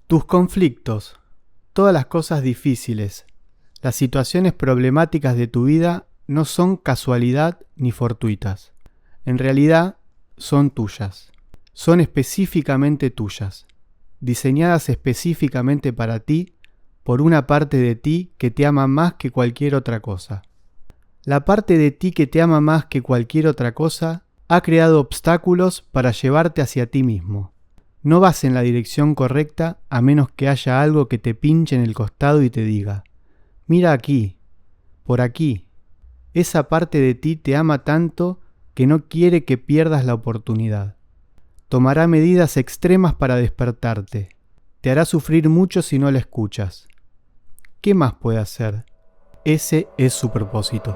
Tus conflictos, todas las cosas difíciles, las situaciones problemáticas de tu vida no son casualidad ni fortuitas. En realidad, son tuyas. Son específicamente tuyas, diseñadas específicamente para ti por una parte de ti que te ama más que cualquier otra cosa. La parte de ti que te ama más que cualquier otra cosa ha creado obstáculos para llevarte hacia ti mismo. No vas en la dirección correcta a menos que haya algo que te pinche en el costado y te diga: mira aquí, por aquí. Esa parte de ti te ama tanto que no quiere que pierdas la oportunidad. Tomará medidas extremas para despertarte. Te hará sufrir mucho si no la escuchas. ¿Qué más puede hacer? Ese es su propósito.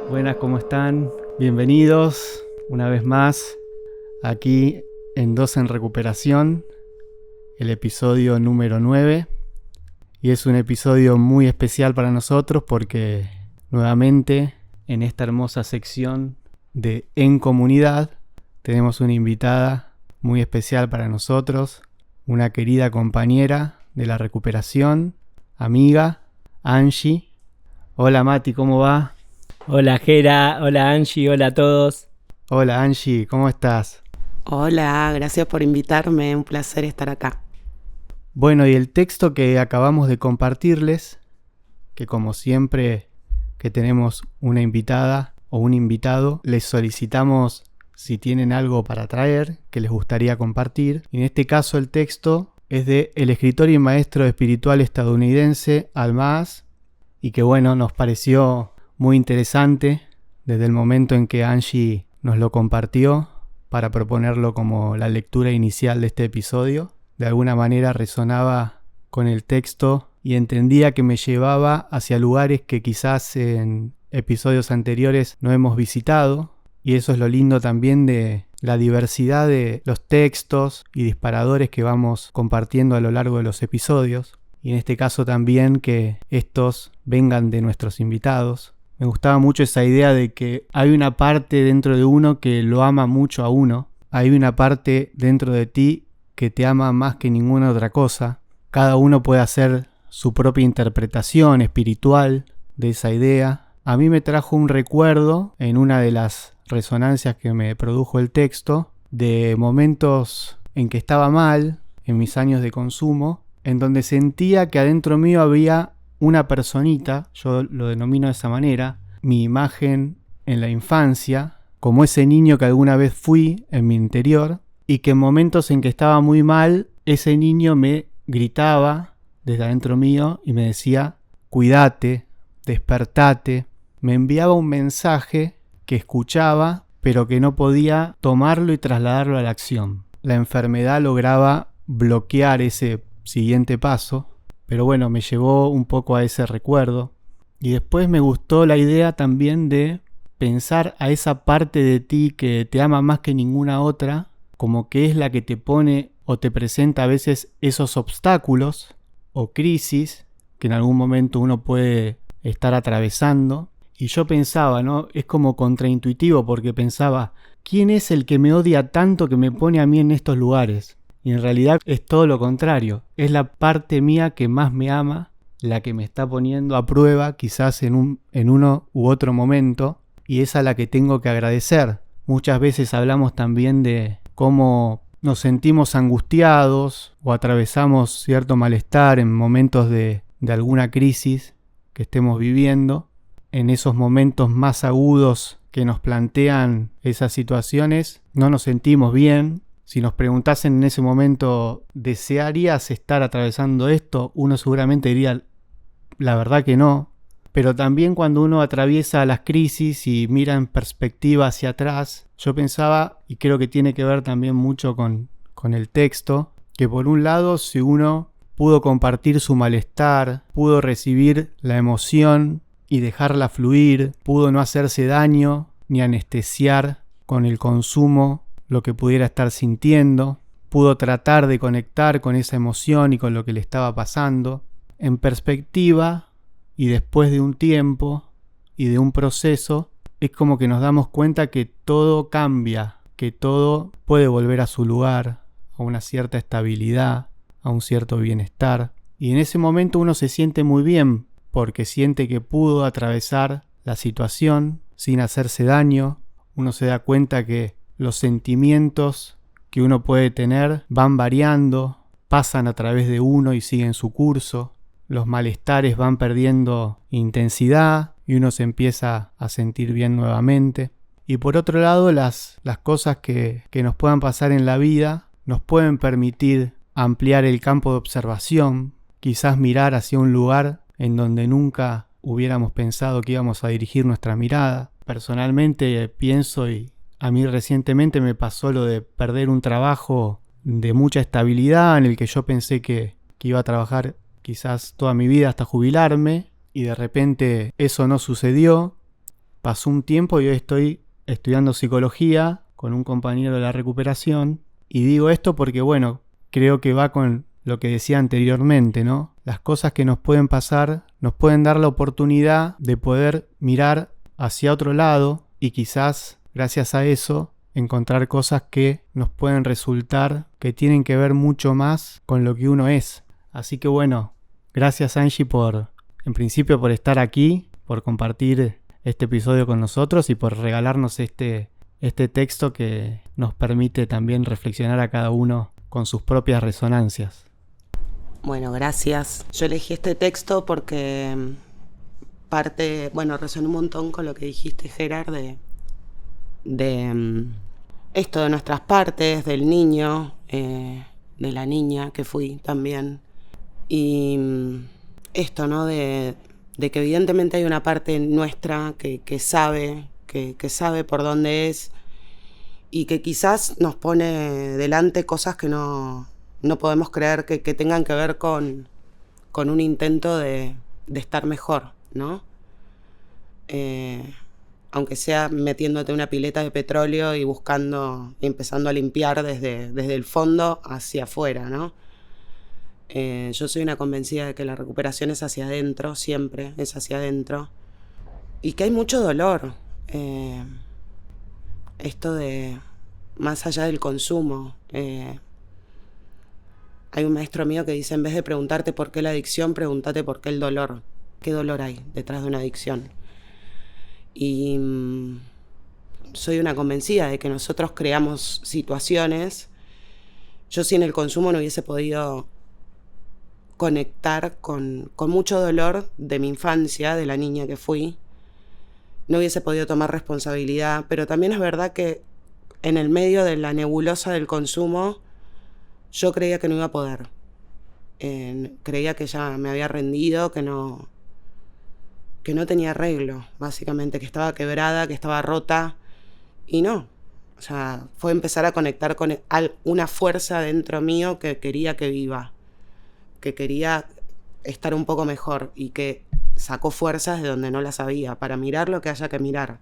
Buenas, ¿cómo están? Bienvenidos una vez más aquí en Dos en Recuperación, el episodio número 9. Y es un episodio muy especial para nosotros porque nuevamente en esta hermosa sección de En Comunidad tenemos una invitada muy especial para nosotros, una querida compañera de la recuperación, amiga, Angie. Hola Mati, ¿cómo va? Hola Jera, hola Angie, hola a todos. Hola Angie, ¿cómo estás? Hola, gracias por invitarme, un placer estar acá. Bueno, y el texto que acabamos de compartirles, que como siempre que tenemos una invitada o un invitado, les solicitamos si tienen algo para traer que les gustaría compartir. Y en este caso el texto es de el escritor y maestro espiritual estadounidense Al Maaz, y que bueno, nos pareció muy interesante desde el momento en que Angie nos lo compartió para proponerlo como la lectura inicial de este episodio. De alguna manera resonaba con el texto y entendía que me llevaba hacia lugares que quizás en episodios anteriores no hemos visitado, y eso es lo lindo también de la diversidad de los textos y disparadores que vamos compartiendo a lo largo de los episodios, y en este caso también que estos vengan de nuestros invitados. Me gustaba mucho esa idea de que hay una parte dentro de uno que lo ama mucho a uno. Hay una parte dentro de ti que te ama más que ninguna otra cosa. Cada uno puede hacer su propia interpretación espiritual de esa idea. A mí me trajo un recuerdo en una de las resonancias que me produjo el texto de momentos en que estaba mal, en mis años de consumo, en donde sentía que adentro mío había una personita, yo lo denomino de esa manera, mi imagen en la infancia, como ese niño que alguna vez fui en mi interior, y que en momentos en que estaba muy mal, ese niño me gritaba desde adentro mío y me decía: cuídate, despertate. Me enviaba un mensaje que escuchaba, pero que no podía tomarlo y trasladarlo a la acción. La enfermedad lograba bloquear ese siguiente paso. Pero bueno, me llevó un poco a ese recuerdo. Y después me gustó la idea también de pensar a esa parte de ti que te ama más que ninguna otra, como que es la que te pone o te presenta a veces esos obstáculos o crisis que en algún momento uno puede estar atravesando. Y yo pensaba, ¿no? Es como contraintuitivo porque pensaba: ¿quién es el que me odia tanto que me pone a mí en estos lugares? Y en realidad es todo lo contrario, es la parte mía que más me ama, la que me está poniendo a prueba quizás en uno u otro momento, y es a la que tengo que agradecer. Muchas veces hablamos también de cómo nos sentimos angustiados o atravesamos cierto malestar en momentos de alguna crisis que estemos viviendo. En esos momentos más agudos que nos plantean esas situaciones, no nos sentimos bien. Si nos preguntasen en ese momento, ¿desearías estar atravesando esto? Uno seguramente diría, la verdad que no. Pero también cuando uno atraviesa las crisis y mira en perspectiva hacia atrás, yo pensaba, y creo que tiene que ver también mucho con el texto, que por un lado, si uno pudo compartir su malestar, pudo recibir la emoción y dejarla fluir, pudo no hacerse daño ni anestesiar con el consumo lo que pudiera estar sintiendo, pudo tratar de conectar con esa emoción y con lo que le estaba pasando, en perspectiva y después de un tiempo y de un proceso, es como que nos damos cuenta que todo cambia, que todo puede volver a su lugar, a una cierta estabilidad, a un cierto bienestar. Y en ese momento uno se siente muy bien porque siente que pudo atravesar la situación sin hacerse daño. Uno se da cuenta que los sentimientos que uno puede tener van variando, pasan a través de uno y siguen su curso. Los malestares van perdiendo intensidad y uno se empieza a sentir bien nuevamente. Y por otro lado, las cosas que nos puedan pasar en la vida nos pueden permitir ampliar el campo de observación, quizás mirar hacia un lugar en donde nunca hubiéramos pensado que íbamos a dirigir nuestra mirada. Personalmente pienso, y a mí recientemente me pasó lo de perder un trabajo de mucha estabilidad en el que yo pensé que iba a trabajar quizás toda mi vida hasta jubilarme, y de repente eso no sucedió. Pasó un tiempo y hoy estoy estudiando psicología con un compañero de la recuperación, y digo esto porque, bueno, creo que va con lo que decía anteriormente, ¿no? Las cosas que nos pueden pasar nos pueden dar la oportunidad de poder mirar hacia otro lado y quizás, gracias a eso, encontrar cosas que nos pueden resultar que tienen que ver mucho más con lo que uno es. Así que bueno, gracias Angie en principio por estar aquí, por compartir este episodio con nosotros y por regalarnos este texto que nos permite también reflexionar a cada uno con sus propias resonancias. Bueno, gracias. Yo elegí este texto porque resoné un montón con lo que dijiste, Gerard, de esto de nuestras partes, del niño, de la niña que fui también. Y esto, ¿no? De que evidentemente hay una parte nuestra que sabe por dónde es y que quizás nos pone delante cosas que no podemos creer que tengan que ver con un intento de estar mejor, ¿no? Aunque sea metiéndote una pileta de petróleo y empezando a limpiar desde el fondo hacia afuera, ¿no? Yo soy una convencida de que la recuperación es hacia adentro, siempre es hacia adentro, y que hay mucho dolor. Esto de más allá del consumo. Hay un maestro mío que dice, en vez de preguntarte por qué la adicción, pregúntate por qué el dolor. ¿Qué dolor hay detrás de una adicción? Y soy una convencida de que nosotros creamos situaciones. Yo sin el consumo no hubiese podido conectar con mucho dolor de mi infancia, de la niña que fui. No hubiese podido tomar responsabilidad, pero también es verdad que en el medio de la nebulosa del consumo yo creía que no iba a poder. Creía que ya me había rendido, que no tenía arreglo, básicamente, que estaba quebrada, que estaba rota, y no. O sea, fue empezar a conectar con una fuerza dentro mío que quería que viva, que quería estar un poco mejor y que sacó fuerzas de donde no las había para mirar lo que haya que mirar.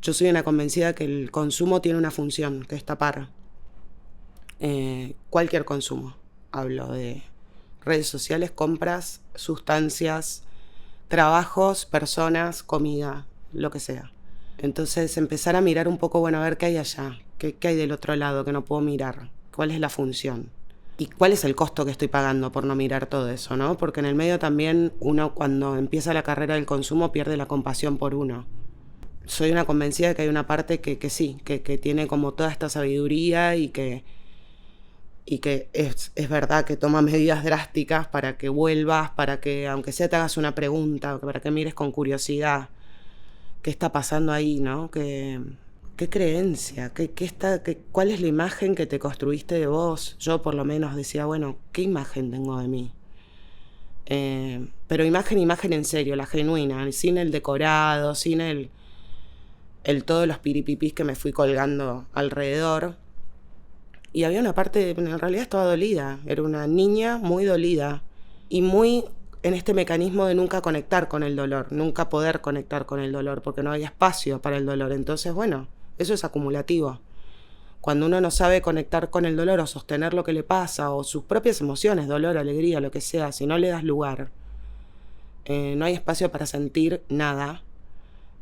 Yo soy una convencida que el consumo tiene una función, que es tapar. Cualquier consumo. Hablo de redes sociales, compras, sustancias, trabajos, personas, comida, lo que sea. Entonces empezar a mirar un poco, bueno, a ver qué hay allá, qué hay del otro lado que no puedo mirar, cuál es la función. ¿Y cuál es el costo que estoy pagando por no mirar todo eso, no? Porque en el medio también uno, cuando empieza la carrera del consumo, pierde la compasión por uno. Soy una convencida de que hay una parte que sí, que tiene como toda esta sabiduría y que es verdad que toma medidas drásticas para que vuelvas, para que, aunque sea, te hagas una pregunta, para que mires con curiosidad qué está pasando ahí, ¿no? ¿Qué creencia? ¿Cuál es la imagen que te construiste de vos? Yo por lo menos decía, bueno, ¿qué imagen tengo de mí? Pero imagen en serio, la genuina, sin el decorado, sin el todos los piripipis que me fui colgando alrededor. Y había una parte, en realidad estaba dolida, era una niña muy dolida y muy en este mecanismo de nunca conectar con el dolor, nunca poder conectar con el dolor, porque no había espacio para el dolor. Entonces, bueno, eso es acumulativo. cuando uno no sabe conectar con el dolor o sostener lo que le pasa o sus propias emociones, dolor, alegría, lo que sea, si no le das lugar, no hay espacio para sentir nada.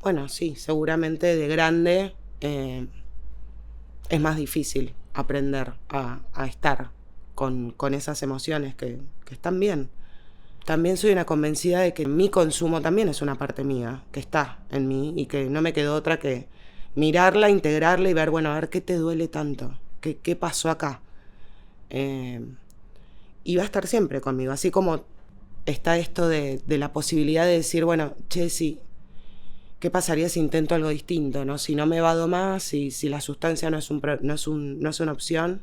Bueno, sí, seguramente de grande es más difícil aprender a estar con esas emociones que están bien. También soy una convencida de que mi consumo también es una parte mía, que está en mí y que no me quedó otra que mirarla, integrarla y ver, bueno, a ver qué te duele tanto, qué pasó acá. Y va a estar siempre conmigo, así como está esto de la posibilidad de decir, bueno, che, sí, ¿qué pasaría si intento algo distinto, ¿no? Si no me vado más, si la sustancia no es una opción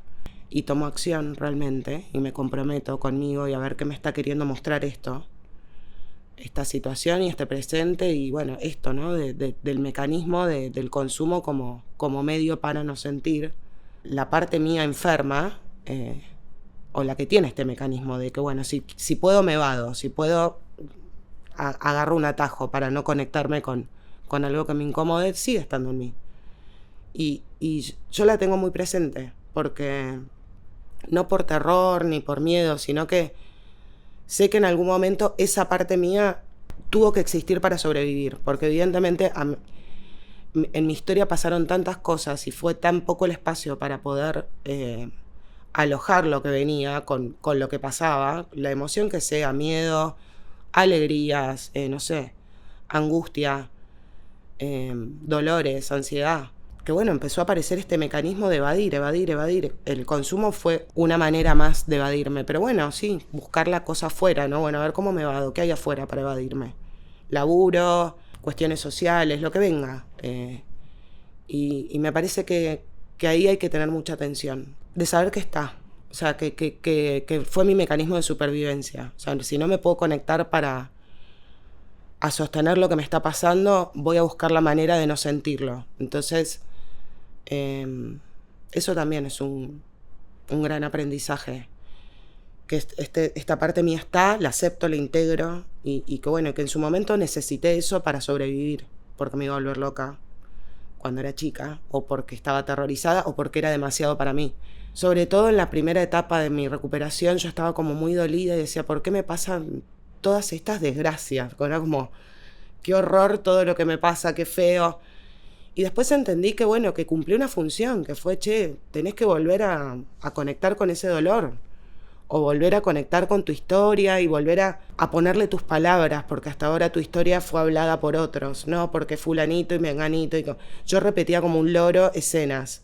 y tomo acción realmente y me comprometo conmigo y a ver qué me está queriendo mostrar esta situación y este presente y bueno, esto, ¿no? Del mecanismo del consumo como medio para no sentir. La parte mía enferma, o la que tiene este mecanismo de que, bueno, si puedo me vado, si puedo agarro un atajo para no conectarme con algo que me incomode, sigue estando en mí. Y yo la tengo muy presente, porque no por terror ni por miedo, sino que sé que en algún momento esa parte mía tuvo que existir para sobrevivir, porque evidentemente en mi historia pasaron tantas cosas y fue tan poco el espacio para poder alojar lo que venía con lo que pasaba, la emoción que sea, miedo, alegrías, no sé, angustia, dolores, ansiedad, que bueno, empezó a aparecer este mecanismo de evadir. El consumo fue una manera más de evadirme, pero bueno, sí, buscar la cosa afuera, ¿no? Bueno, a ver cómo me evado, qué hay afuera para evadirme. Laburo, cuestiones sociales, lo que venga. Y me parece que ahí hay que tener mucha atención, de saber que está. O sea, que fue mi mecanismo de supervivencia. O sea, si no me puedo conectar a sostener lo que me está pasando, voy a buscar la manera de no sentirlo. Entonces, eso también es un gran aprendizaje. Que esta parte mía está, la acepto, la integro y que bueno, que en su momento necesité eso para sobrevivir, porque me iba a volver loca cuando era chica, o porque estaba aterrorizada, o porque era demasiado para mí. Sobre todo en la primera etapa de mi recuperación, yo estaba como muy dolida y decía, ¿por qué me pasan todas estas desgracias? Era como, qué horror todo lo que me pasa, qué feo. Y después entendí que bueno, que cumplí una función, que fue, che, tenés que volver a conectar con ese dolor, o volver a conectar con tu historia y volver a ponerle tus palabras, porque hasta ahora tu historia fue hablada por otros, no porque fulanito y menganito. Yo repetía como un loro escenas,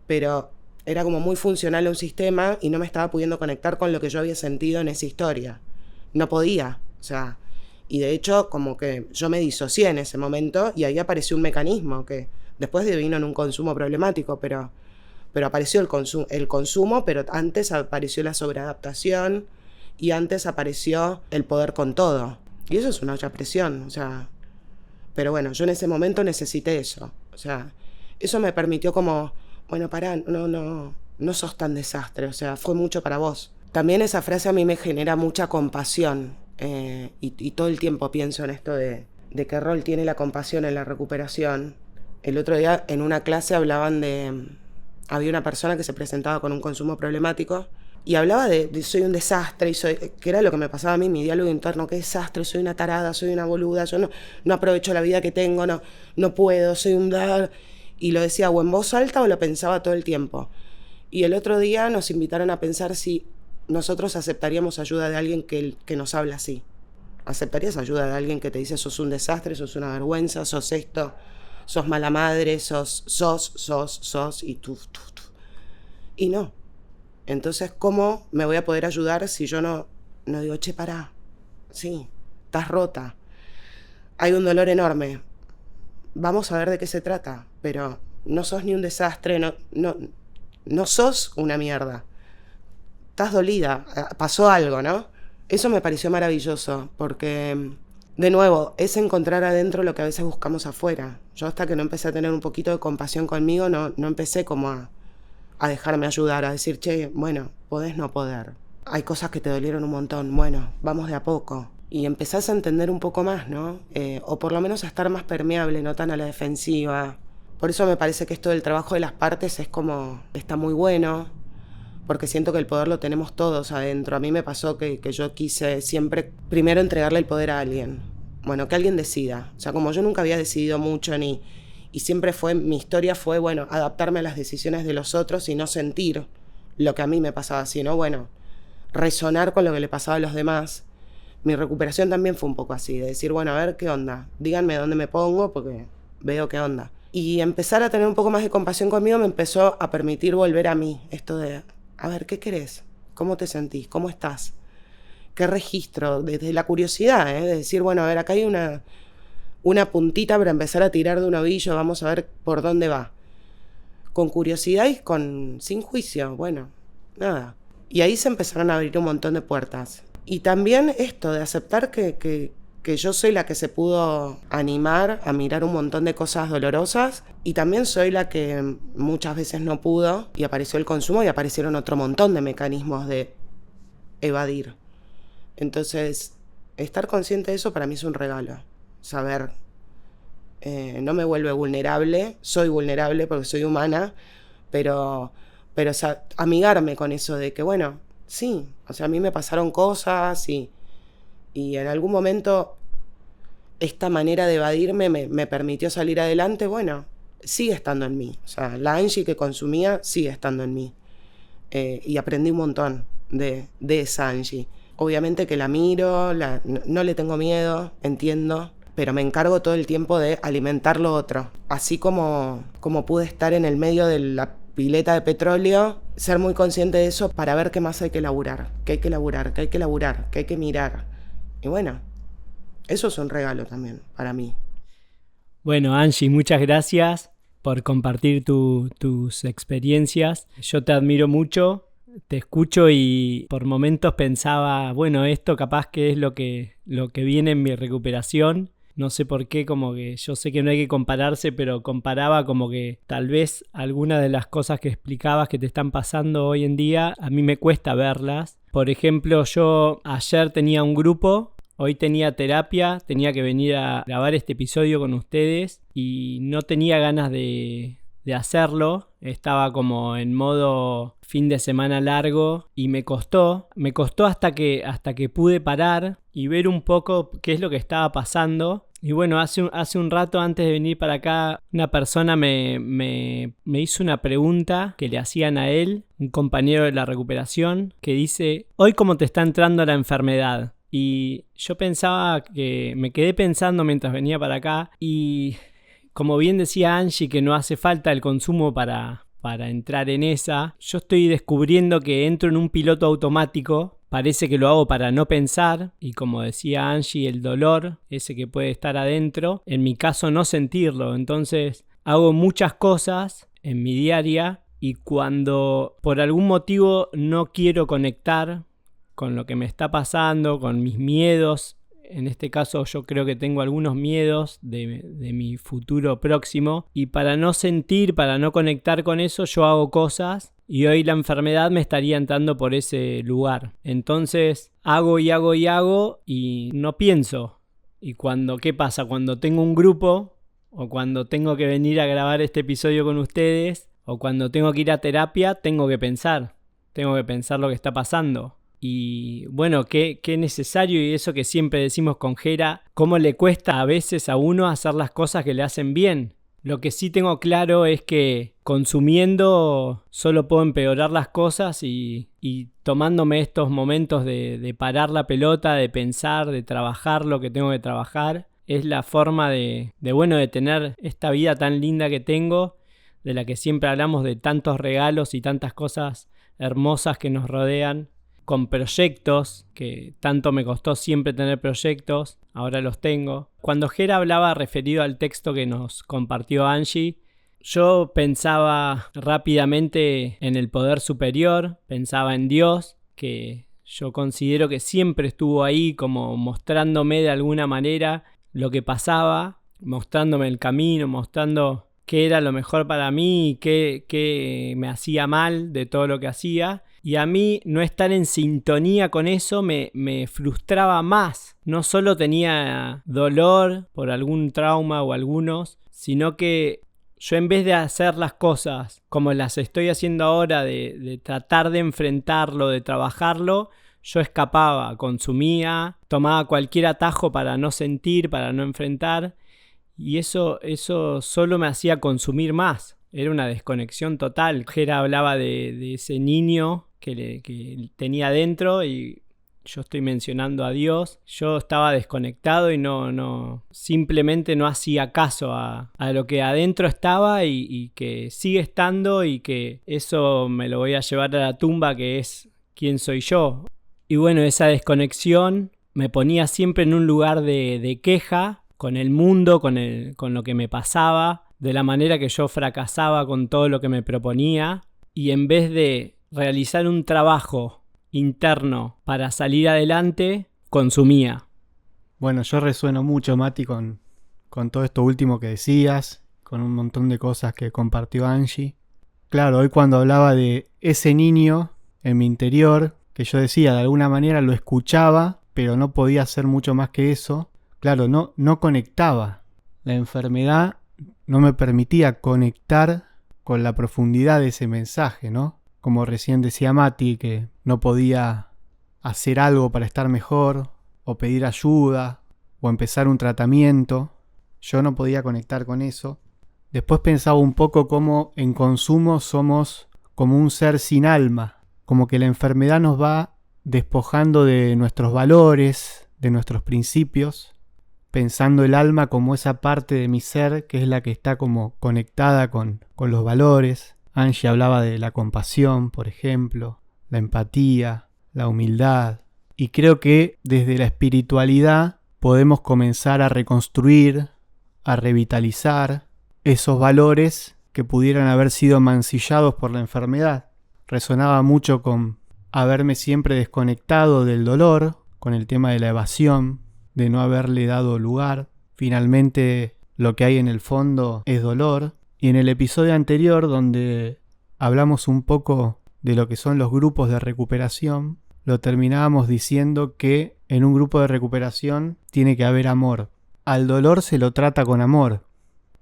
pero era como muy funcional a un sistema y no me estaba pudiendo conectar con lo que yo había sentido en esa historia. No podía, o sea, y de hecho como que yo me disocié en ese momento y ahí apareció un mecanismo que después vino en un consumo problemático, pero apareció el consumo, pero antes apareció la sobreadaptación y antes apareció el poder con todo. Y eso es una otra presión, o sea, pero bueno, yo en ese momento necesité eso, o sea, eso me permitió como, bueno, pará, no sos tan desastre, o sea, fue mucho para vos. También esa frase a mí me genera mucha compasión y todo el tiempo pienso en esto de qué rol tiene la compasión en la recuperación. El otro día en una clase hablaban había una persona que se presentaba con un consumo problemático y hablaba de soy un desastre, que era lo que me pasaba a mí, mi diálogo interno, qué desastre, soy una tarada, soy una boluda, yo no aprovecho la vida que tengo, no puedo, soy un dar. Y lo decía o en voz alta o lo pensaba todo el tiempo. Y el otro día nos invitaron a pensar si nosotros aceptaríamos ayuda de alguien que nos habla así. ¿Aceptarías ayuda de alguien que te dice sos un desastre, sos una vergüenza, sos esto, sos mala madre, sos y tú? Y no. Entonces, ¿cómo me voy a poder ayudar si yo no digo, che, pará, sí, estás rota, hay un dolor enorme, vamos a ver de qué se trata, pero no sos ni un desastre, no sos una mierda, estás dolida, pasó algo, ¿no? Eso me pareció maravilloso, porque, de nuevo, es encontrar adentro lo que a veces buscamos afuera. Yo hasta que no empecé a tener un poquito de compasión conmigo, no empecé como a dejarme ayudar, a decir, che, bueno, podés no poder. Hay cosas que te dolieron un montón, bueno, vamos de a poco. Y empezás a entender un poco más, ¿no? O por lo menos a estar más permeable, no tan a la defensiva. Por eso me parece que esto del trabajo de las partes es como, está muy bueno, porque siento que el poder lo tenemos todos adentro. A mí me pasó que yo quise siempre primero entregarle el poder a alguien. Bueno, que alguien decida. O sea, como yo nunca había decidido mucho y siempre mi historia fue, bueno, adaptarme a las decisiones de los otros y no sentir lo que a mí me pasaba, sino, bueno, resonar con lo que le pasaba a los demás. Mi recuperación también fue un poco así, de decir, bueno, a ver qué onda, díganme dónde me pongo porque veo qué onda. Y empezar a tener un poco más de compasión conmigo me empezó a permitir volver a mí, esto de, a ver, ¿qué querés? ¿Cómo te sentís? ¿Cómo estás? ¿Qué registro? Desde la curiosidad, de decir, bueno, a ver, acá hay una puntita para empezar a tirar de un ovillo, vamos a ver por dónde va. Con curiosidad y sin juicio, bueno, nada. Y ahí se empezaron a abrir un montón de puertas. Y también esto de aceptar que yo soy la que se pudo animar a mirar un montón de cosas dolorosas y también soy la que muchas veces no pudo y apareció el consumo y aparecieron otro montón de mecanismos de evadir. Entonces, estar consciente de eso para mí es un regalo. Saber, no me vuelve vulnerable, soy vulnerable porque soy humana, pero o sea, amigarme con eso de que, bueno, sí, o sea, a mí me pasaron cosas y en algún momento esta manera de evadirme me permitió salir adelante, bueno, sigue estando en mí. O sea, la Angie que consumía sigue estando en mí. Y aprendí un montón de esa Angie. Obviamente que la miro, no le tengo miedo, entiendo, pero me encargo todo el tiempo de alimentar lo otro. Así como pude estar en el medio de la pileta de petróleo, ser muy consciente de eso para ver qué más hay que laburar, que hay que laburar, que hay que laburar, que hay que mirar. Y bueno, eso es un regalo también para mí. Bueno, Angie, muchas gracias por compartir tus experiencias. Yo te admiro mucho, te escucho y por momentos pensaba, bueno, esto capaz que es lo que viene en mi recuperación. No sé por qué, como que yo sé que no hay que compararse, pero comparaba como que tal vez algunas de las cosas que explicabas que te están pasando hoy en día, a mí me cuesta verlas. Por ejemplo, yo ayer tenía un grupo, hoy tenía terapia, tenía que venir a grabar este episodio con ustedes y no tenía ganas de hacerlo. Estaba como en modo fin de semana largo y me costó hasta que pude parar y ver un poco qué es lo que estaba pasando. Y bueno, hace un rato antes de venir para acá, una persona me hizo una pregunta que le hacían a él, un compañero de la recuperación, que dice, ¿hoy cómo te está entrando la enfermedad? Y yo pensaba que me quedé pensando mientras venía para acá y como bien decía Angie que no hace falta el consumo para entrar en esa, yo estoy descubriendo que entro en un piloto automático. Parece que lo hago para no pensar y como decía Angie, el dolor, ese que puede estar adentro, en mi caso no sentirlo. Entonces hago muchas cosas en mi diaria y cuando por algún motivo no quiero conectar con lo que me está pasando, con mis miedos, en este caso yo creo que tengo algunos miedos de mi futuro próximo y para no sentir, para no conectar con eso, yo hago cosas. Y hoy la enfermedad me estaría entrando por ese lugar. Entonces hago y no pienso. Y ¿qué pasa? Cuando tengo un grupo o cuando tengo que venir a grabar este episodio con ustedes o cuando tengo que ir a terapia, tengo que pensar lo que está pasando. Y bueno, qué necesario y eso que siempre decimos con Jera, cómo le cuesta a veces a uno hacer las cosas que le hacen bien. Lo que sí tengo claro es que consumiendo solo puedo empeorar las cosas y tomándome estos momentos de parar la pelota, de pensar, de trabajar lo que tengo que trabajar, es la forma de tener esta vida tan linda que tengo, de la que siempre hablamos, de tantos regalos y tantas cosas hermosas que nos rodean, con proyectos, que tanto me costó siempre tener proyectos, ahora los tengo. Cuando Jera hablaba referido al texto que nos compartió Angie, yo pensaba rápidamente en el poder superior, pensaba en Dios, que yo considero que siempre estuvo ahí como mostrándome de alguna manera lo que pasaba, mostrándome el camino, mostrando qué era lo mejor para mí y qué me hacía mal de todo lo que hacía. Y a mí no estar en sintonía con eso me frustraba más. No solo tenía dolor por algún trauma o algunos, sino que yo en vez de hacer las cosas como las estoy haciendo ahora, de tratar de enfrentarlo, de trabajarlo, yo escapaba, consumía, tomaba cualquier atajo para no sentir, para no enfrentar, y eso solo me hacía consumir más. Era una desconexión total. Jera hablaba de ese niño que tenía dentro, y yo estoy mencionando a Dios. Yo estaba desconectado y simplemente no hacía caso a lo que adentro estaba y que sigue estando, y que eso me lo voy a llevar a la tumba, que es quién soy yo. Y bueno, esa desconexión me ponía siempre en un lugar de queja con el mundo, con lo que me pasaba, de la manera que yo fracasaba con todo lo que me proponía, y en vez de realizar un trabajo interno para salir adelante, consumía. Bueno, yo resueno mucho, Mati, con todo esto último que decías, con un montón de cosas que compartió Angie. Claro, hoy cuando hablaba de ese niño en mi interior, que yo decía, de alguna manera lo escuchaba, pero no podía hacer mucho más que eso. Claro, no conectaba. La enfermedad no me permitía conectar con la profundidad de ese mensaje, ¿no? Como recién decía Mati, que no podía hacer algo para estar mejor, o pedir ayuda, o empezar un tratamiento. Yo no podía conectar con eso. Después pensaba un poco cómo en consumo somos como un ser sin alma, como que la enfermedad nos va despojando de nuestros valores, de nuestros principios, pensando el alma como esa parte de mi ser que es la que está como conectada con los valores. Angie hablaba de la compasión, por ejemplo, la empatía, la humildad. Y creo que desde la espiritualidad podemos comenzar a reconstruir, a revitalizar esos valores que pudieran haber sido mancillados por la enfermedad. Resonaba mucho con haberme siempre desconectado del dolor, con el tema de la evasión, de no haberle dado lugar. Finalmente lo que hay en el fondo es dolor. Y en el episodio anterior, donde hablamos un poco de lo que son los grupos de recuperación, lo terminábamos diciendo que en un grupo de recuperación tiene que haber amor. Al dolor se lo trata con amor.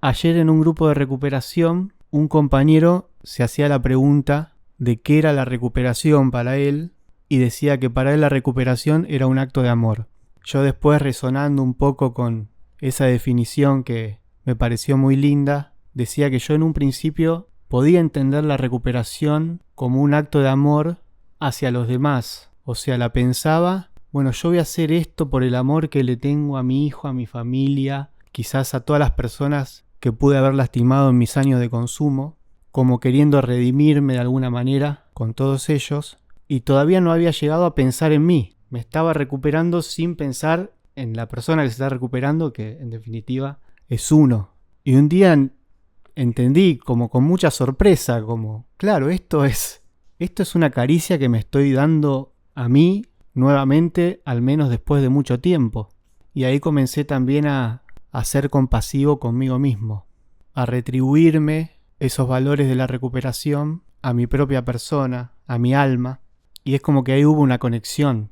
Ayer en un grupo de recuperación, un compañero se hacía la pregunta de qué era la recuperación para él, y decía que para él la recuperación era un acto de amor. Yo después, resonando un poco con esa definición que me pareció muy linda, decía que yo en un principio podía entender la recuperación como un acto de amor hacia los demás. O sea, la pensaba, bueno, yo voy a hacer esto por el amor que le tengo a mi hijo, a mi familia, quizás a todas las personas que pude haber lastimado en mis años de consumo, como queriendo redimirme de alguna manera con todos ellos, y todavía no había llegado a pensar en mí. Me estaba recuperando sin pensar en la persona que se está recuperando, que en definitiva es uno. Y un día entendí, como con mucha sorpresa, como, claro, esto es una caricia que me estoy dando a mí nuevamente, al menos después de mucho tiempo. Y ahí comencé también a ser compasivo conmigo mismo, a retribuirme esos valores de la recuperación a mi propia persona, a mi alma. Y es como que ahí hubo una conexión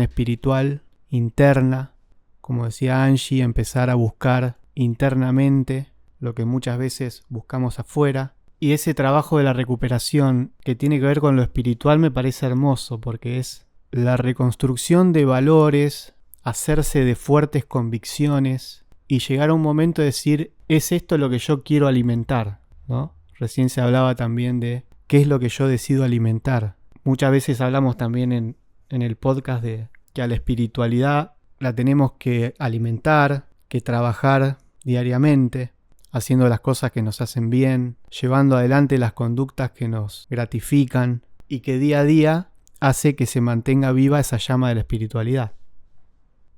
espiritual, interna, como decía Angie, empezar a buscar internamente lo que muchas veces buscamos afuera. Y ese trabajo de la recuperación que tiene que ver con lo espiritual me parece hermoso, porque es la reconstrucción de valores, hacerse de fuertes convicciones y llegar a un momento de decir, es esto lo que yo quiero alimentar, ¿no? Recién se hablaba también de qué es lo que yo decido alimentar. Muchas veces hablamos también en el podcast de que a la espiritualidad la tenemos que alimentar, que trabajar diariamente, haciendo las cosas que nos hacen bien, llevando adelante las conductas que nos gratifican y que día a día hace que se mantenga viva esa llama de la espiritualidad.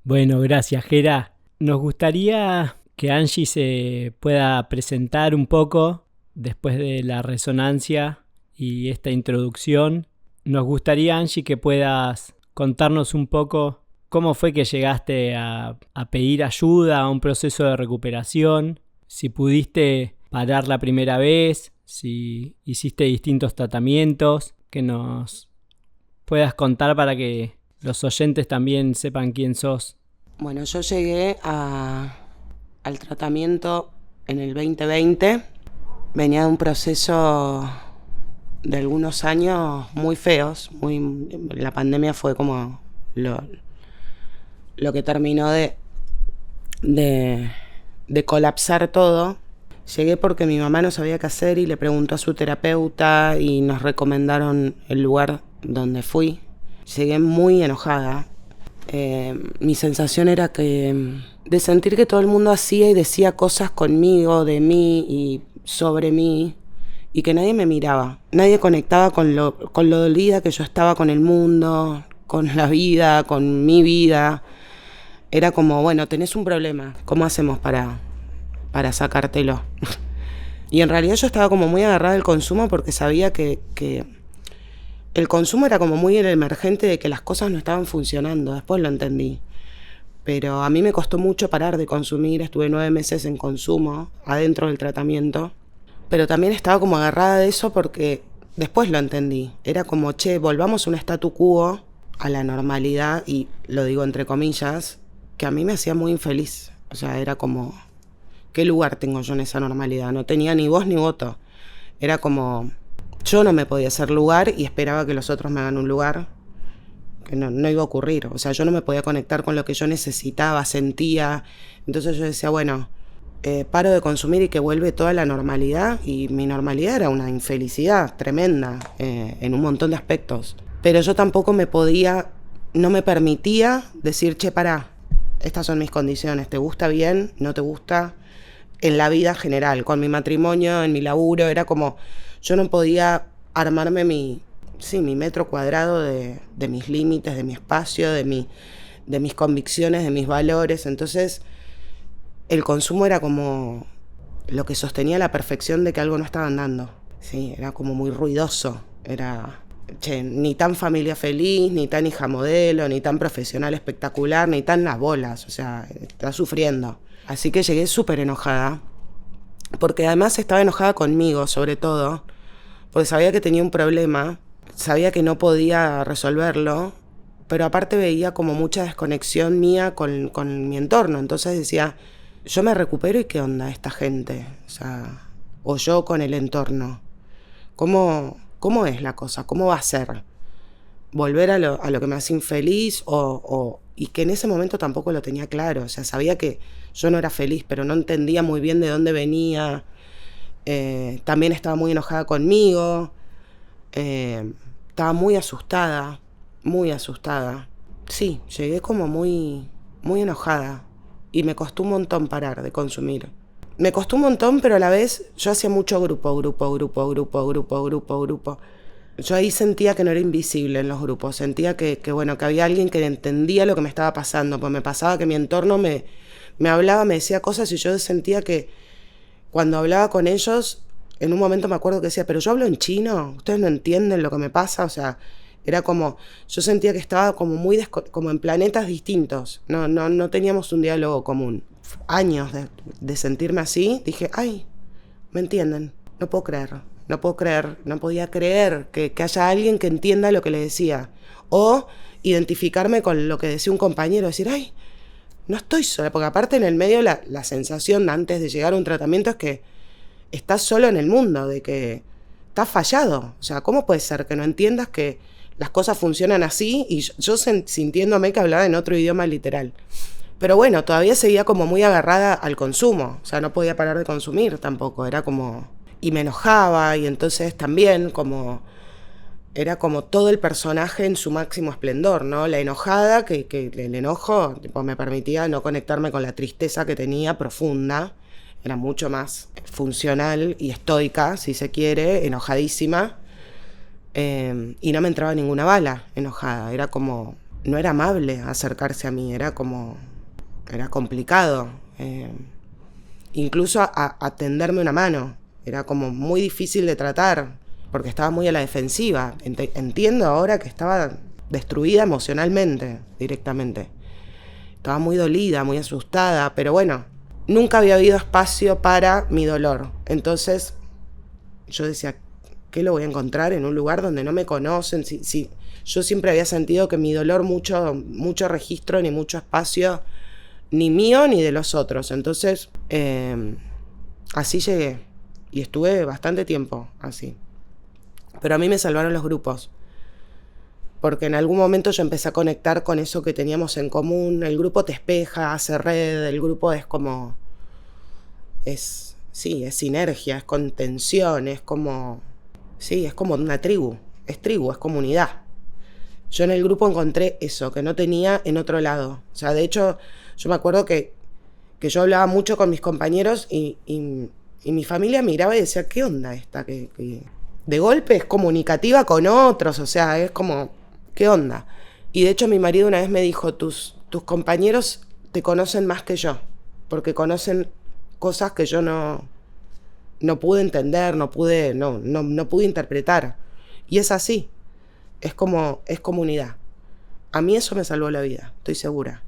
Bueno, gracias, Jera. Nos gustaría que Angie se pueda presentar un poco después de la resonancia y esta introducción. Nos gustaría, Angie, que puedas contarnos un poco cómo fue que llegaste a pedir ayuda a un proceso de recuperación, si pudiste parar la primera vez, si hiciste distintos tratamientos, que nos puedas contar para que los oyentes también sepan quién sos. Bueno, yo llegué al tratamiento en el 2020. venía de un proceso de algunos años muy feos. La pandemia fue como lo que terminó de colapsar todo. Llegué porque mi mamá no sabía qué hacer y le preguntó a su terapeuta y nos recomendaron el lugar donde fui. Llegué muy enojada. Mi sensación era de sentir que todo el mundo hacía y decía cosas conmigo, de mí y sobre mí, y que nadie me miraba. Nadie conectaba con lo dolida que yo estaba con el mundo, con la vida, con mi vida. Era como, bueno, tenés un problema, ¿cómo hacemos para sacártelo? Y en realidad yo estaba como muy agarrada al consumo porque sabía que el consumo era como muy el emergente de que las cosas no estaban funcionando. Después lo entendí. Pero a mí me costó mucho parar de consumir. Estuve 9 meses en consumo, adentro del tratamiento. Pero también estaba como agarrada de eso porque después lo entendí. Era como, che, volvamos a un statu quo, a la normalidad, y lo digo entre comillas, que a mí me hacía muy infeliz. O sea, era como, ¿qué lugar tengo yo en esa normalidad? No tenía ni voz ni voto. Era como, yo no me podía hacer lugar y esperaba que los otros me hagan un lugar, que no iba a ocurrir. O sea, yo no me podía conectar con lo que yo necesitaba, sentía. Entonces yo decía, bueno, paro de consumir y que vuelve toda la normalidad. Y mi normalidad era una infelicidad tremenda en un montón de aspectos. Pero yo tampoco no me permitía decir, che, pará, estas son mis condiciones, ¿te gusta bien? ¿No te gusta? En la vida general, con mi matrimonio, en mi laburo, era como, yo no podía armarme mi metro cuadrado de mis límites, de mi espacio, de mis convicciones, de mis valores. Entonces, el consumo era como lo que sostenía la perfección de que algo no estaba andando. Sí, era como muy ruidoso. Era, ni tan familia feliz, ni tan hija modelo, ni tan profesional espectacular, ni tan las bolas. O sea, estaba sufriendo. Así que llegué súper enojada, porque además estaba enojada conmigo, sobre todo, porque sabía que tenía un problema, sabía que no podía resolverlo, pero aparte veía como mucha desconexión mía con mi entorno. Entonces decía, yo me recupero y ¿qué onda esta gente? O sea, o yo con el entorno. ¿Cómo es la cosa? ¿Cómo va a ser? ¿Volver a lo que me hace infeliz? Y que en ese momento tampoco lo tenía claro. O sea, sabía que yo no era feliz, pero no entendía muy bien de dónde venía. También estaba muy enojada conmigo. Estaba muy asustada. Muy asustada. Sí, llegué como muy, muy enojada. Y me costó un montón parar de consumir. Me costó un montón, pero a la vez yo hacía mucho grupo. Yo ahí sentía que no era invisible en los grupos. Sentía que había alguien que entendía lo que me estaba pasando. Pues me pasaba que mi entorno me hablaba, me decía cosas y yo sentía que cuando hablaba con ellos, en un momento me acuerdo que decía, pero yo hablo en chino, ustedes no entienden lo que me pasa. O sea, era como, yo sentía que estaba como como en planetas distintos. No teníamos un diálogo común. Años de sentirme así, dije, ay, me entienden, no puedo creer, no podía creer que haya alguien que entienda lo que le decía. O identificarme con lo que decía un compañero, decir, ay, no estoy sola, porque aparte en el medio la sensación antes de llegar a un tratamiento es que estás solo en el mundo, de que estás fallado. O sea, ¿cómo puede ser que no entiendas que las cosas funcionan así? Y yo sintiéndome que hablaba en otro idioma literal. Pero bueno, todavía seguía como muy agarrada al consumo. O sea, no podía parar de consumir tampoco. Era como... Y me enojaba, y entonces también como... Era como todo el personaje en su máximo esplendor, ¿no? La enojada, que el enojo tipo, me permitía no conectarme con la tristeza que tenía profunda. Era mucho más funcional y estoica, si se quiere, enojadísima. Y no me entraba ninguna bala enojada. Era como... No era amable acercarse a mí, era como... Era complicado. Incluso a tenderme una mano. Era como muy difícil de tratar, porque estaba muy a la defensiva. Entiendo ahora que estaba destruida emocionalmente, directamente. Estaba muy dolida, muy asustada, pero bueno, nunca había habido espacio para mi dolor. Entonces yo decía, ¿qué lo voy a encontrar en un lugar donde no me conocen? Si yo siempre había sentido que mi dolor mucho registro ni mucho espacio, ni mío ni de los otros. Entonces, así llegué. Y estuve bastante tiempo así. Pero a mí me salvaron los grupos. Porque en algún momento yo empecé a conectar con eso que teníamos en común. El grupo te espeja, hace red, el grupo es como... es sinergia, es contención, es como... sí, es como una tribu, es comunidad. Yo en el grupo encontré eso, que no tenía en otro lado. O sea, de hecho, yo me acuerdo que yo hablaba mucho con mis compañeros y mi familia miraba y decía, ¿qué onda esta? Que de golpe es comunicativa con otros, o sea, es como, ¿qué onda? Y de hecho mi marido una vez me dijo, tus compañeros te conocen más que yo, porque conocen cosas que yo no pude entender, no pude interpretar. Y es así, es comunidad. A mí eso me salvó la vida, estoy segura.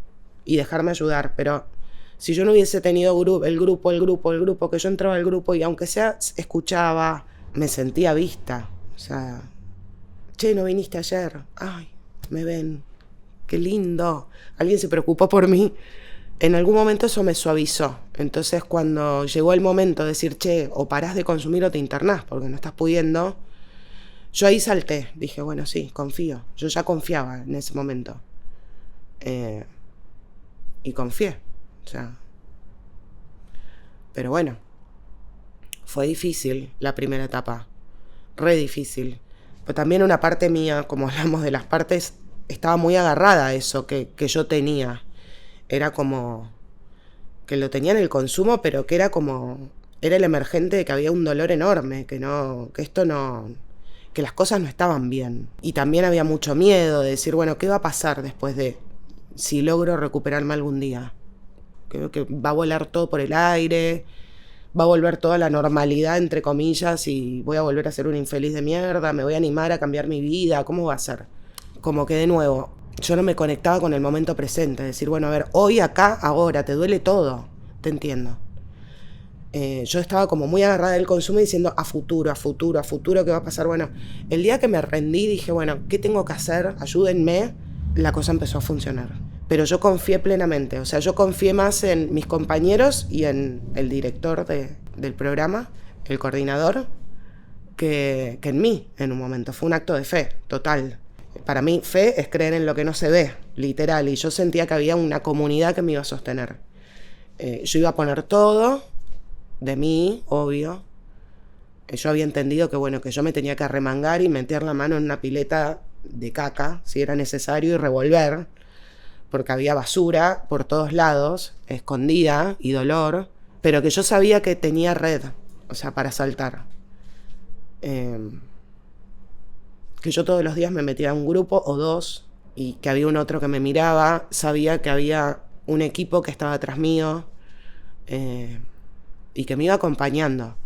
Y dejarme ayudar, pero si yo no hubiese tenido el grupo, que yo entraba al grupo y aunque sea escuchaba, me sentía vista. O sea, che, no viniste ayer. Ay, me ven. Qué lindo. Alguien se preocupó por mí. En algún momento eso me suavizó. Entonces cuando llegó el momento de decir, che, o parás de consumir o te internás porque no estás pudiendo, yo ahí salté. Dije, bueno, sí, confío. Yo ya confiaba en ese momento. Y confié. O sea, pero bueno, fue difícil la primera etapa, re difícil. Pero también una parte mía, como hablamos de las partes, estaba muy agarrada a eso que yo tenía. Era como que lo tenía en el consumo, pero que era el emergente de que había un dolor enorme, que las cosas no estaban bien. Y también había mucho miedo de decir, bueno, ¿qué va a pasar después de si logro recuperarme algún día? Creo que va a volar todo por el aire, va a volver toda la normalidad, entre comillas, y voy a volver a ser un infeliz de mierda, me voy a animar a cambiar mi vida, ¿cómo va a ser? Como que de nuevo, yo no me conectaba con el momento presente, decir, bueno, a ver, hoy, acá, ahora, te duele todo, te entiendo. Yo estaba como muy agarrada del consumo diciendo a futuro, ¿qué va a pasar? Bueno, el día que me rendí dije, bueno, ¿qué tengo que hacer? Ayúdenme. La cosa empezó a funcionar. Pero yo confié plenamente, o sea, yo confié más en mis compañeros y en el director del programa, el coordinador, que en mí en un momento. Fue un acto de fe, total. Para mí, fe es creer en lo que no se ve, literal, y yo sentía que había una comunidad que me iba a sostener. Yo iba a poner todo de mí, obvio. Yo había entendido que, bueno, que yo me tenía que arremangar y meter la mano en una pileta de caca, si era necesario, y revolver, porque había basura por todos lados, escondida y dolor, pero que yo sabía que tenía red, o sea, para saltar. Que yo todos los días me metía a un grupo o dos, y que había un otro que me miraba, sabía que había un equipo que estaba atrás mío, y que me iba acompañando.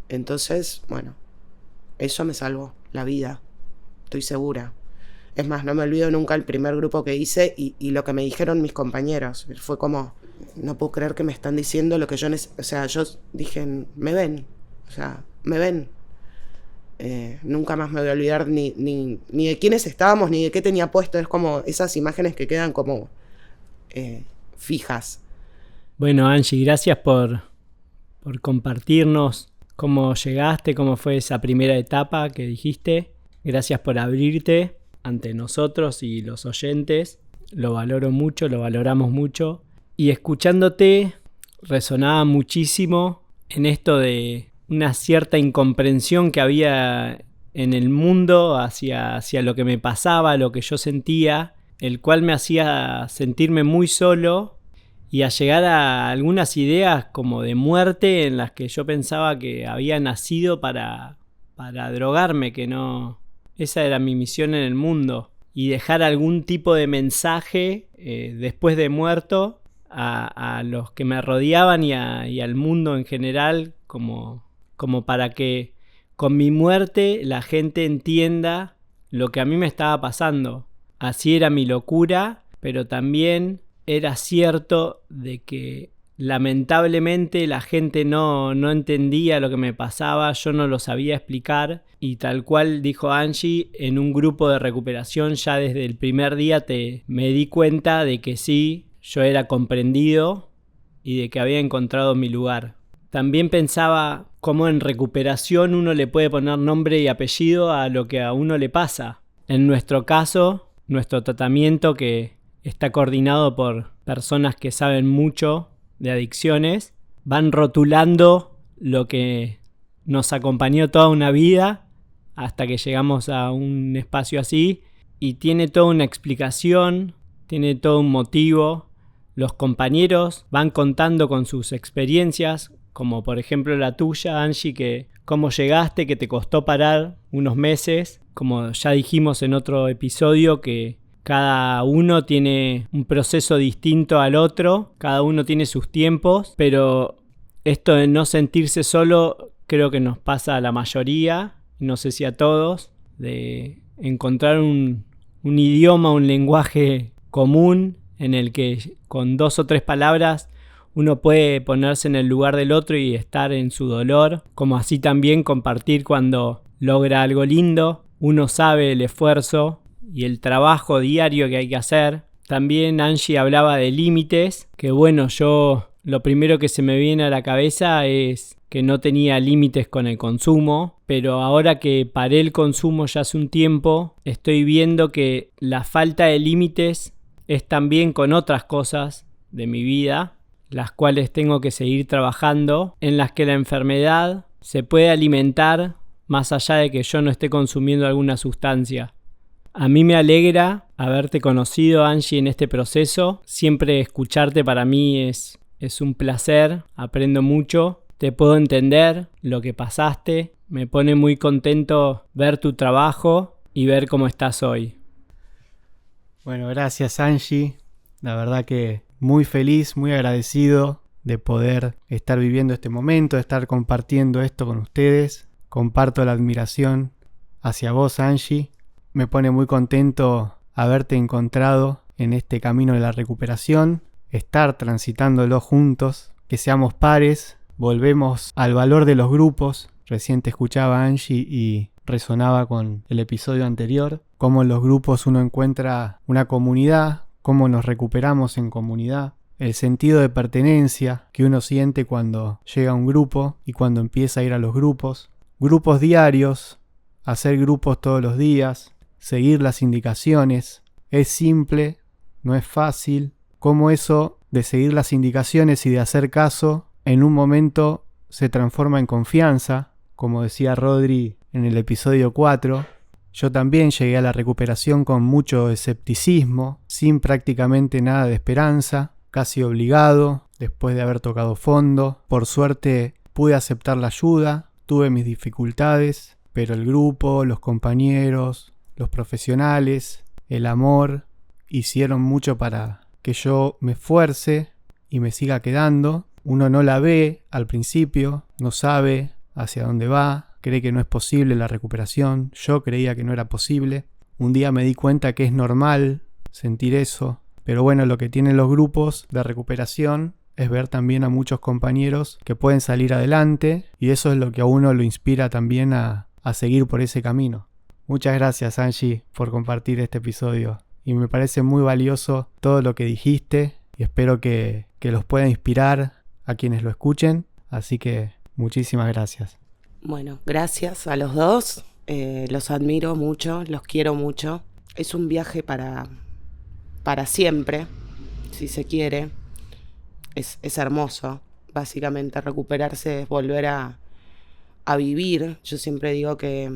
Entonces, bueno, eso me salvó la vida, estoy segura. Es más, no me olvido nunca el primer grupo que hice y lo que me dijeron mis compañeros. Fue como, no puedo creer que me están diciendo lo que yo necesito. O sea, yo dije, me ven. O sea, me ven. Nunca más me voy a olvidar ni de quiénes estábamos, ni de qué tenía puesto. Es como esas imágenes que quedan como fijas. Bueno, Angie, gracias por compartirnos cómo llegaste, cómo fue esa primera etapa que dijiste. Gracias por abrirte ante nosotros y los oyentes. Lo valoro mucho, lo valoramos mucho. Y escuchándote resonaba muchísimo en esto de una cierta incomprensión que había en el mundo hacia lo que me pasaba, lo que yo sentía, el cual me hacía sentirme muy solo y a llegar a algunas ideas como de muerte en las que yo pensaba que había nacido para drogarme, que no... Esa era mi misión en el mundo, y dejar algún tipo de mensaje después de muerto a los que me rodeaban y al mundo en general, como para que con mi muerte la gente entienda lo que a mí me estaba pasando. Así era mi locura, pero también era cierto de que lamentablemente la gente no entendía lo que me pasaba, yo no lo sabía explicar, y tal cual dijo Angie, en un grupo de recuperación ya desde el primer día me di cuenta de que sí, yo era comprendido y de que había encontrado mi lugar. también pensaba cómo en recuperación uno le puede poner nombre y apellido a lo que a uno le pasa. En nuestro caso, nuestro tratamiento, que está coordinado por personas que saben mucho de adicciones, van rotulando lo que nos acompañó toda una vida hasta que llegamos a un espacio así, y tiene toda una explicación, tiene todo un motivo. Los compañeros van contando con sus experiencias, como por ejemplo la tuya, Angie, que cómo llegaste, que te costó parar unos meses. Como ya dijimos en otro episodio, que cada uno tiene un proceso distinto al otro, cada uno tiene sus tiempos, pero esto de no sentirse solo creo que nos pasa a la mayoría, no sé si a todos, de encontrar un idioma, un lenguaje común en el que con 2 o 3 palabras uno puede ponerse en el lugar del otro y estar en su dolor, como así también compartir cuando logra algo lindo. Uno sabe el esfuerzo y el trabajo diario que hay que hacer. También Angie hablaba de límites, que bueno, yo lo primero que se me viene a la cabeza es que no tenía límites con el consumo, pero ahora que paré el consumo ya hace un tiempo, estoy viendo que la falta de límites es también con otras cosas de mi vida, las cuales tengo que seguir trabajando, en las que la enfermedad se puede alimentar más allá de que yo no esté consumiendo alguna sustancia. A mí me alegra haberte conocido, Angie, en este proceso. Siempre escucharte para mí es un placer, aprendo mucho, te puedo entender lo que pasaste, me pone muy contento ver tu trabajo y ver cómo estás hoy. Bueno, gracias Angie, la verdad que muy feliz, muy agradecido de poder estar viviendo este momento, de estar compartiendo esto con ustedes. Comparto la admiración hacia vos, Angie. Me pone muy contento haberte encontrado en este camino de la recuperación, estar transitándolo juntos, que seamos pares, volvemos al valor de los grupos. Recién te escuchaba, Angie, y resonaba con el episodio anterior, cómo en los grupos uno encuentra una comunidad, cómo nos recuperamos en comunidad, el sentido de pertenencia que uno siente cuando llega a un grupo y cuando empieza a ir a los grupos diarios, hacer grupos todos los días, seguir las indicaciones. Es simple, no es fácil, cómo eso de seguir las indicaciones y de hacer caso en un momento se transforma en confianza, como decía Rodri en el episodio 4. Yo también llegué a la recuperación con mucho escepticismo, sin prácticamente nada de esperanza, casi obligado, después de haber tocado fondo. Por suerte pude aceptar la ayuda, tuve mis dificultades, pero el grupo, los compañeros, los profesionales, el amor, hicieron mucho para que yo me esfuerce y me siga quedando. Uno no la ve al principio, no sabe hacia dónde va, cree que no es posible la recuperación. Yo creía que no era posible. Un día me di cuenta que es normal sentir eso, pero bueno, lo que tienen los grupos de recuperación es ver también a muchos compañeros que pueden salir adelante, y eso es lo que a uno lo inspira también a seguir por ese camino. Muchas gracias, Angie, por compartir este episodio, y me parece muy valioso todo lo que dijiste, y espero que los pueda inspirar a quienes lo escuchen, así que muchísimas gracias. Bueno, gracias a los dos, los admiro mucho, los quiero mucho. Es un viaje para siempre, si se quiere. Es hermoso, básicamente recuperarse es volver a vivir. Yo siempre digo que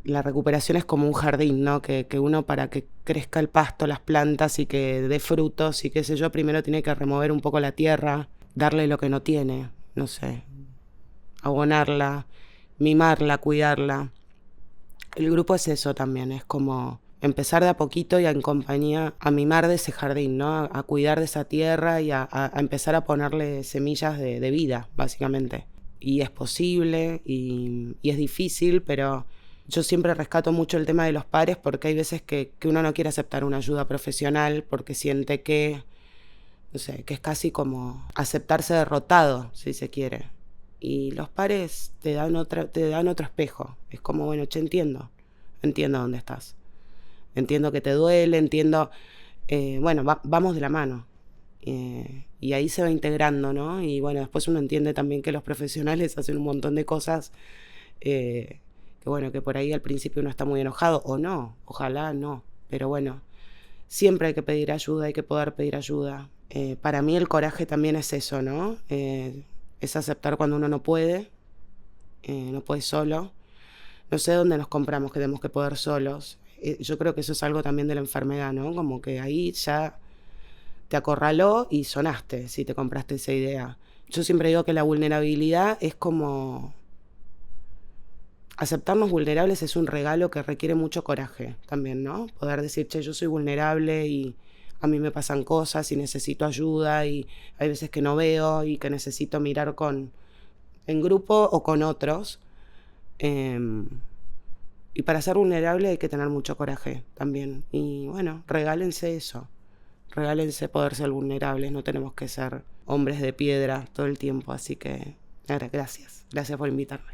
la recuperación es como un jardín, ¿no? Que uno, para que crezca el pasto, las plantas y que dé frutos y qué sé yo, primero tiene que remover un poco la tierra, darle lo que no tiene, no sé, abonarla, mimarla, cuidarla. El grupo es eso también, es como empezar de a poquito y en compañía a mimar de ese jardín, ¿no? A cuidar de esa tierra y a empezar a ponerle semillas de vida, básicamente. Y es posible y es difícil, pero yo siempre rescato mucho el tema de los pares, porque hay veces que uno no quiere aceptar una ayuda profesional porque siente que, no sé, que es casi como aceptarse derrotado, si se quiere. Y los pares te dan otro espejo. Es como, bueno, entiendo dónde estás. Entiendo que te duele, entiendo, bueno, vamos de la mano. Y ahí se va integrando, ¿no? Y bueno, después uno entiende también que los profesionales hacen un montón de cosas que bueno, que por ahí al principio uno está muy enojado, o no, ojalá no, pero bueno, siempre hay que pedir ayuda, hay que poder pedir ayuda. Para mí el coraje también es eso, ¿no? Es aceptar cuando uno no puede solo. No sé dónde nos compramos que tenemos que poder solos. Yo creo que eso es algo también de la enfermedad, ¿no? Como que ahí ya te acorraló y sonaste si te compraste esa idea. Yo siempre digo que la vulnerabilidad es como... Aceptarnos vulnerables es un regalo que requiere mucho coraje también, ¿no? Poder decir, che, yo soy vulnerable y a mí me pasan cosas y necesito ayuda y hay veces que no veo y que necesito mirar en grupo o con otros. Y para ser vulnerable hay que tener mucho coraje también. Y bueno, regálense eso. Regálense poder ser vulnerables. No tenemos que ser hombres de piedra todo el tiempo. Así que, gracias. Gracias por invitarme.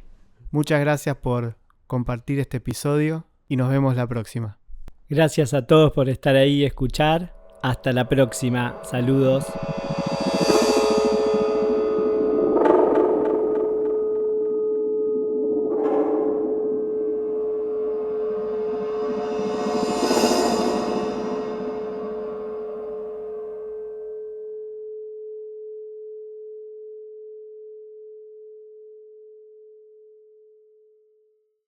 Muchas gracias por compartir este episodio y nos vemos la próxima. Gracias a todos por estar ahí y escuchar. Hasta la próxima. Saludos.